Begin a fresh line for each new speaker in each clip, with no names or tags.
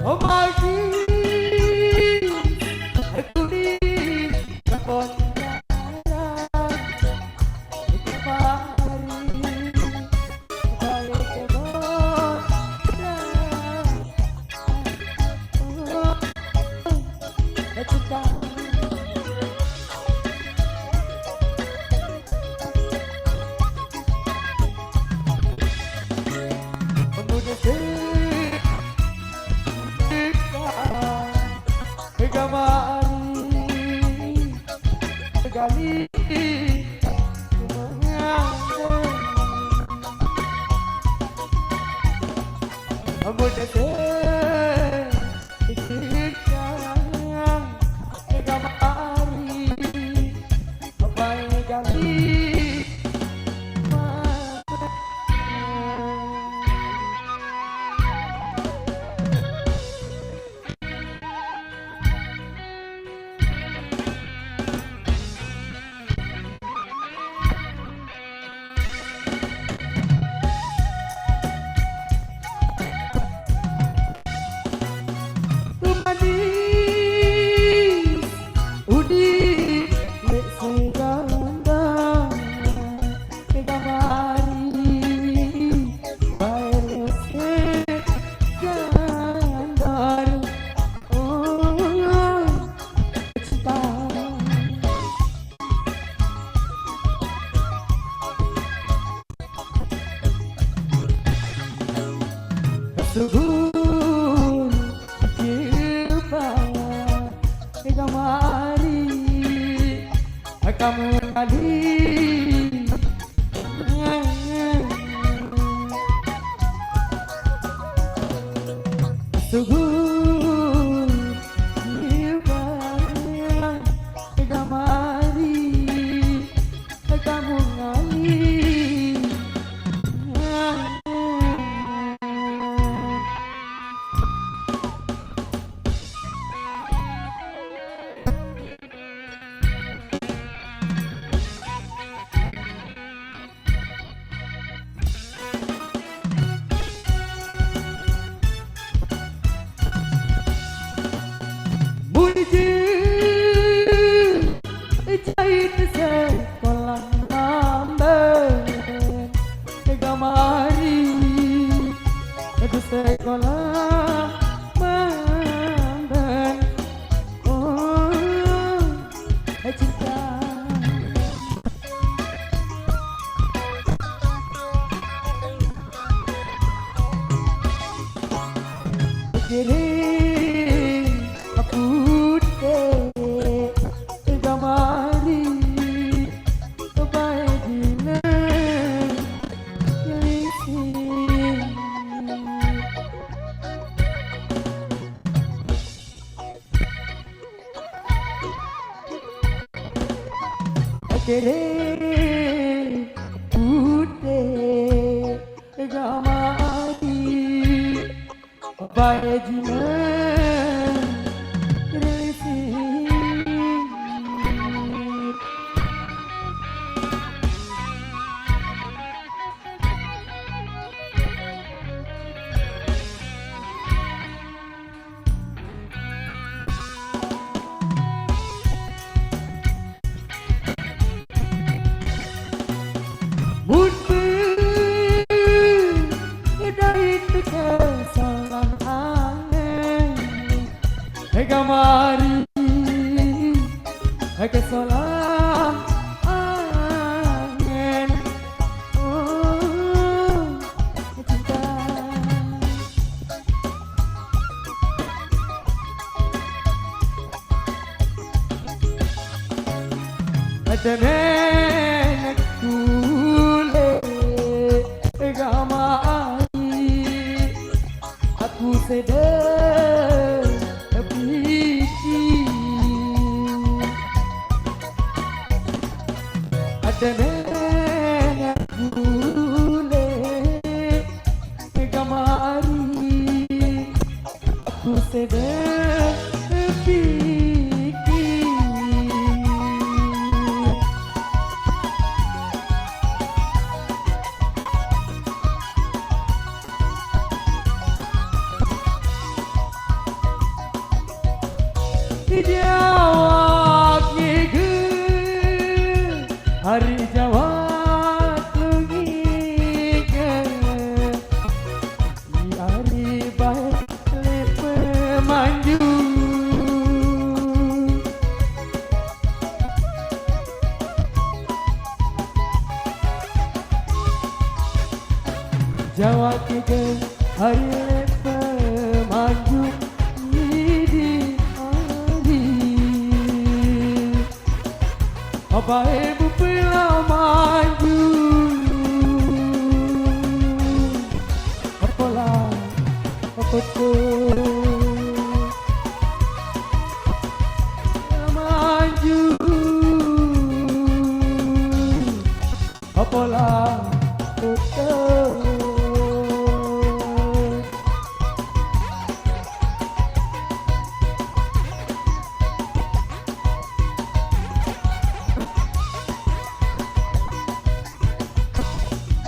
Oh pagi aku di kebun jalan itu pari balik kebun jalan oh cinta pemuda Gamari sekali Subur Kirpa Gamari kamu kali Subur Kirpa Gamari kamu kali Jahit sekolah lamben Gamari itu sekolah lamben oh cinta kirim aku deh Gamari kebaik gila Yelisih Akhirnya putih Gamari kebaik gila Gamari kesolah angin oh cinta ada nenek kule Gamari aku sedang ada nenek bule Gamari aku sedang berpikir Jawab ngige hari jawab lungiga di hari baik lepe manju jawab ngige hari lepe manju apa ibu pila maju apalah apa tuh maju apalah tuh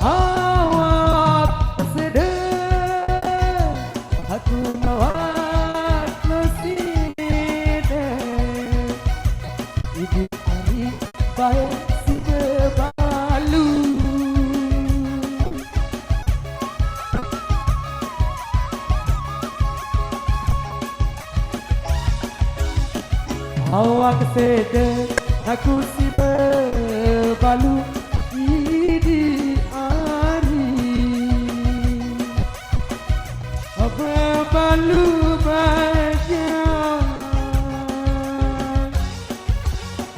awak sedang aku nawak nasida hidup hari baik si berbalu awak sedang aku si berbalu di berbalu baja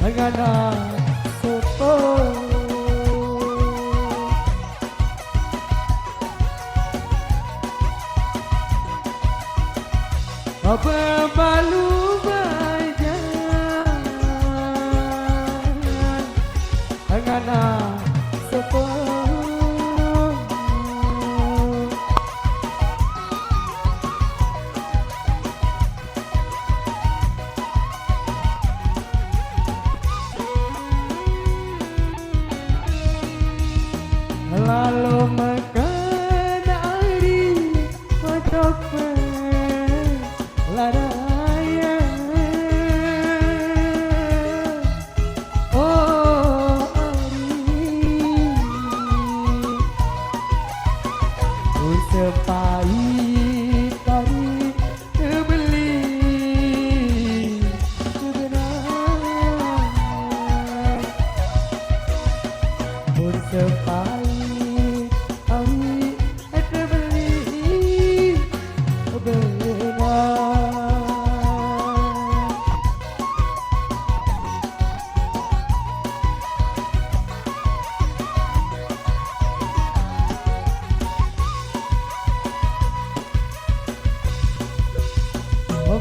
dengan sopo berbalu baja dengan sopo lalu makan hari macam laraya oh hari sepai tari terbeli kebenaran sepai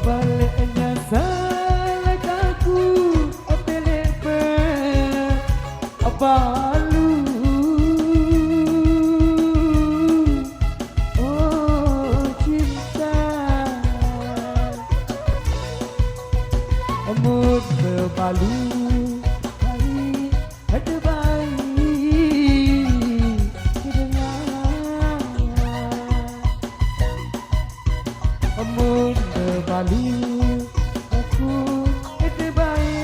baliknya salah aku pelik balu oh cinta mood berbalu hari ada bayi kedengar mood berbalu aku ada bayi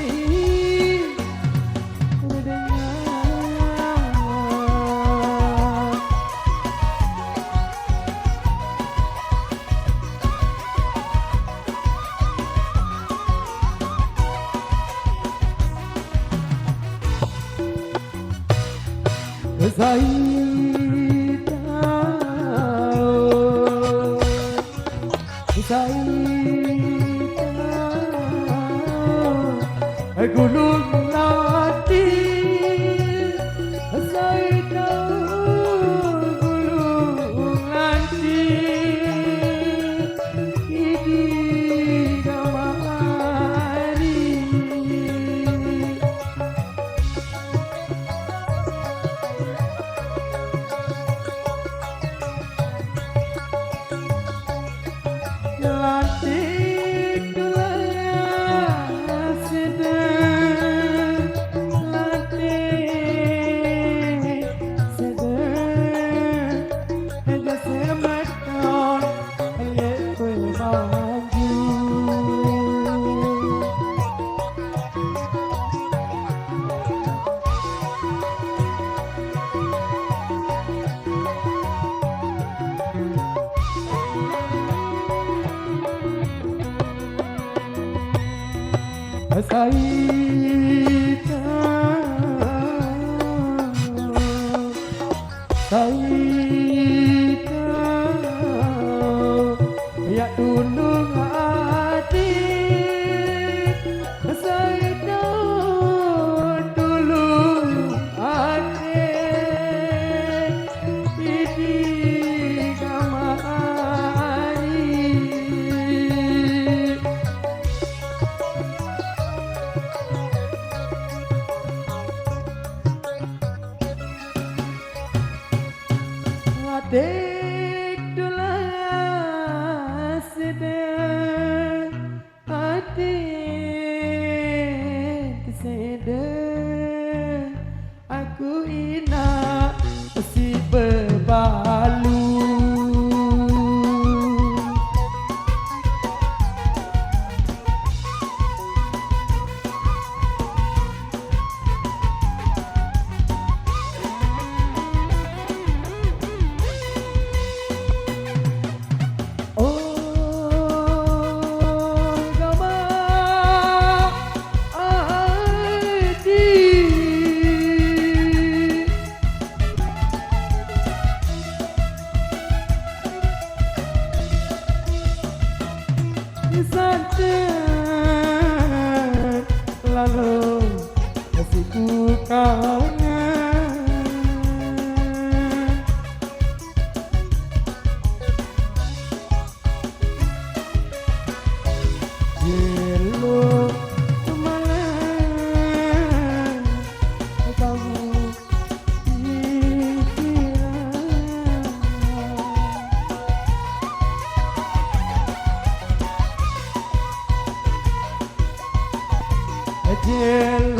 gulung nanti gulung nanti ini damai lantik Saita Saita ya tulung hati Saita tulung hati Idi kamari Adik dulah sedang Adik sedang Aku ina si berbalu Santet lalu kasihku kangen Jelo malam kamu pikiran Jelo